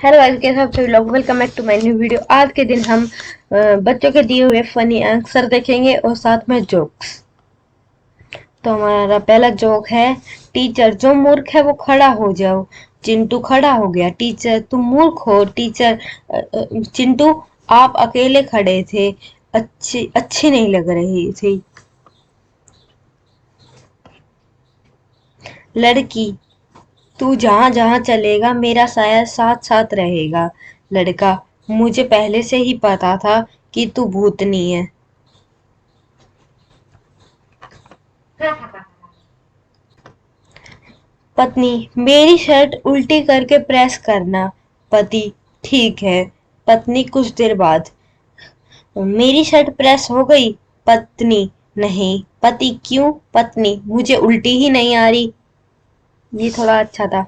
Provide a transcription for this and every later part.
Hello guys, कैसे आप सभी लोग। Welcome back to my new video. आज के दिन हम बच्चों के दिए हुए फनी आंसर देखेंगे और साथ में जोक्स। तो हमारा पहला जोक है, टीचर जो मूर्ख है वो खड़ा हो जाओ। चिंटू खड़ा हो गया। टीचर तुम मूर्ख हो। टीचर चिंटू आप अकेले खड़े थे, अच्छी अच्छी नहीं लग रही थी। लड़की तू जहां जहां चलेगा मेरा साया साथ साथ रहेगा। लड़का मुझे पहले से ही पता था कि तू भूतनी है। पत्नी मेरी शर्ट उल्टी करके प्रेस करना। पति ठीक है। पत्नी कुछ देर बाद, मेरी शर्ट प्रेस हो गई। पत्नी नहीं। पति क्यों। पत्नी मुझे उल्टी ही नहीं आ रही। ये थोड़ा अच्छा था।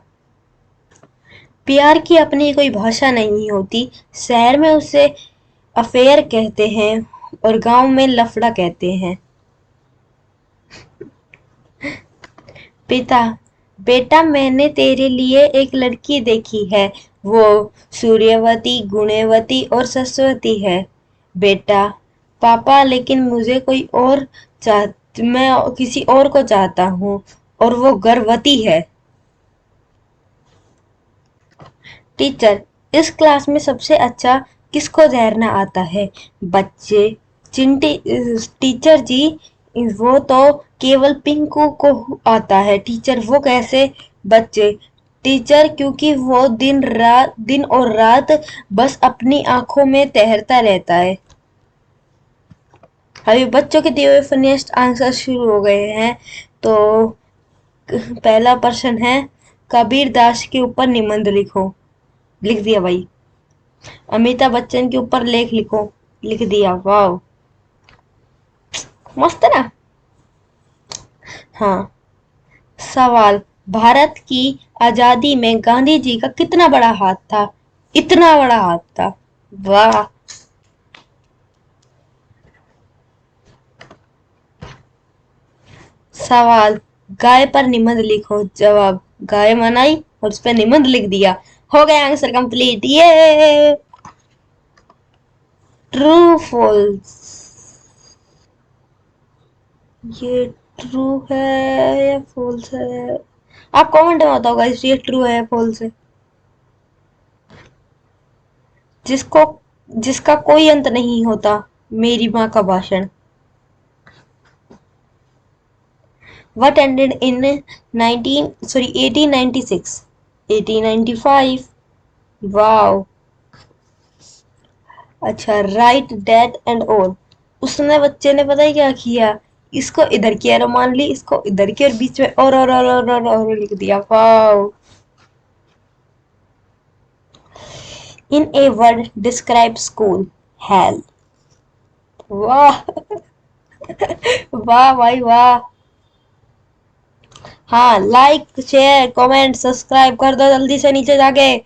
प्यार की अपनी कोई भाषा नहीं होती। शहर में उसे अफेयर कहते हैं और गांव में लफड़ा कहते हैं। पिता बेटा मैंने तेरे लिए एक लड़की देखी है। वो सूर्यवती, गुणवती और सरस्वती है। बेटा पापा लेकिन मुझे कोई और मैं किसी और को चाहता हूँ और वो गर्भवती है। टीचर इस क्लास में सबसे अच्छा किसको तैरना आता है। बच्चे चिंटी टीचर जी वो तो केवल पिंकू को आता है। टीचर वो कैसे। बच्चे टीचर क्योंकि वो दिन और रात बस अपनी आंखों में तैरता रहता है। अभी बच्चों के दिए हुए फनीस्ट आंसर शुरू हो गए हैं। तो पहला प्रश्न है, कबीर दास के ऊपर निबंध लिखो। लिख दिया भाई। अमिताभ बच्चन के ऊपर लेख लिखो। लिख दिया। वाह मस्त है ना। हाँ। सवाल, भारत की आजादी में गांधी जी का कितना बड़ा हाथ था। इतना बड़ा हाथ था। वाह। सवाल, गाय पर निबंध लिखो। जवाब, गाय मनाई और उस पर निबंध लिख दिया। हो गया आंसर कंप्लीट। ये ट्रू फॉल्स। ये ट्रू है या फॉल्स है। आप कमेंट में बताओ गाइस, ये ट्रू है या फॉल्स है। जिसको जिसका कोई अंत नहीं होता। मेरी माँ का भाषण। What ended in 1896, 1895। वाओ। अच्छा, राइट डेट एंड ऑल। उसने बच्चे ने पता है क्या किया। इसको इधर की एरो मान ली, इसको इधर की और बीच में और लिख दिया। Wow. In a word describe school. Hello. वाह। वाह भाई वाह। हाँ, लाइक शेयर कमेंट सब्सक्राइब कर दो जल्दी से नीचे जाके।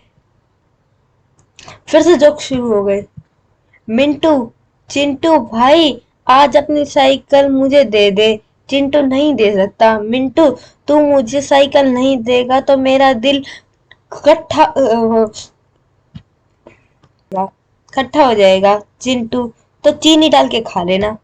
फिर से जोक शुरू हो गए। मिंटू चिंटू भाई आज अपनी साइकिल मुझे दे दे। चिंटू नहीं दे सकता। मिंटू तू मुझे साइकिल नहीं देगा तो मेरा दिल कट्ठा खट्टा हो जाएगा। चिंटू तो चीनी डाल के खा लेना।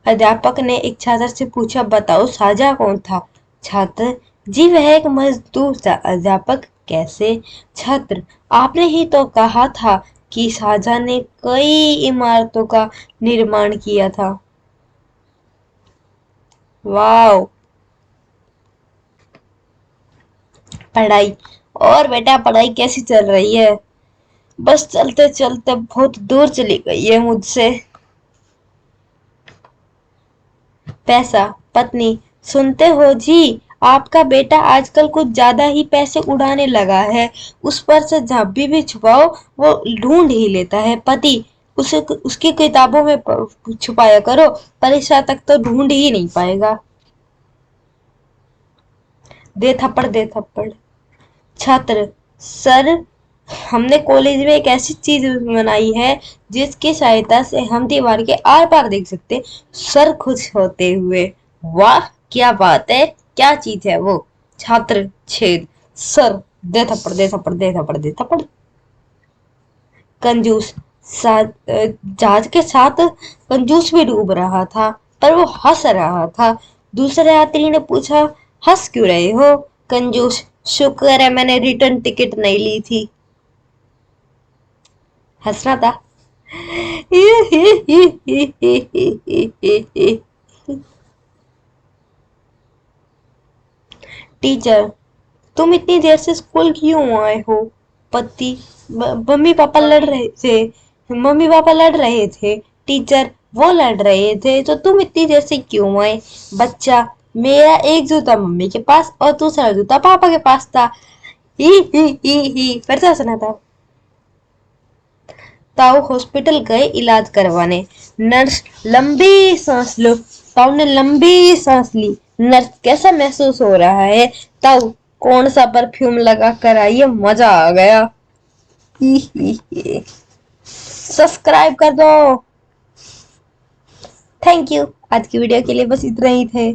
अध्यापक ने एक छात्र से पूछा, बताओ साजा कौन था। छात्र जी वह एक मजदूर था। अध्यापक कैसे। छात्र आपने ही तो कहा था कि साजा ने कई इमारतों का निर्माण किया था। वाओ। पढ़ाई और बेटा पढ़ाई कैसी चल रही है। बस चलते चलते बहुत दूर चली गई है मुझसे। पैसा। पत्नी सुनते हो जी, आपका बेटा आजकल कुछ ज्यादा ही पैसे उड़ाने लगा है। उस पर से जब भी छुपाओ वो ढूंढ ही लेता है। पति उसे उसकी किताबों में छुपाया करो, परीक्षा तक तो ढूंढ ही नहीं पाएगा। दे थप्पड़ दे थप्पड़। छात्र सर हमने कॉलेज में एक ऐसी चीज बनाई है जिसकी सहायता से हम दीवार के आर पार देख सकते। सर खुश होते हुए, वाह क्या बात है, क्या चीज है वो। छात्र छेद। सर, दे थप्पड़ दे थप्पड़ दे थप्पड़ दे थप्पड़। कंजूस, जहाज के साथ कंजूस भी डूब रहा था, पर वो हंस रहा था। दूसरे यात्री ने पूछा, हंस क्यों रहे हो? कंजूस, शुक्र है मैंने रिटर्न टिकट नहीं ली थी। हंसना था। टीचर, तुम इतनी देर से स्कूल क्यों आए हो? पति, मम्मी पापा लड़ रहे थे। मम्मी पापा लड़ रहे थे। टीचर, वो लड़ रहे थे तो तुम इतनी देर से क्यों आए? बच्चा, मेरा एक जूता मम्मी के पास और दूसरा जूता पापा के पास था। ही फिर से हंसना था। ताऊ हॉस्पिटल गए इलाज करवाने। नर्स, लंबी सांस लो। ताऊ ने लंबी सांस ली। नर्स, कैसा महसूस हो रहा है? ताऊ, कौन सा परफ्यूम लगा कर आई है, मजा आ गया। सब्सक्राइब कर दो। Thank you. आज की वीडियो के लिए बस इतना ही थे।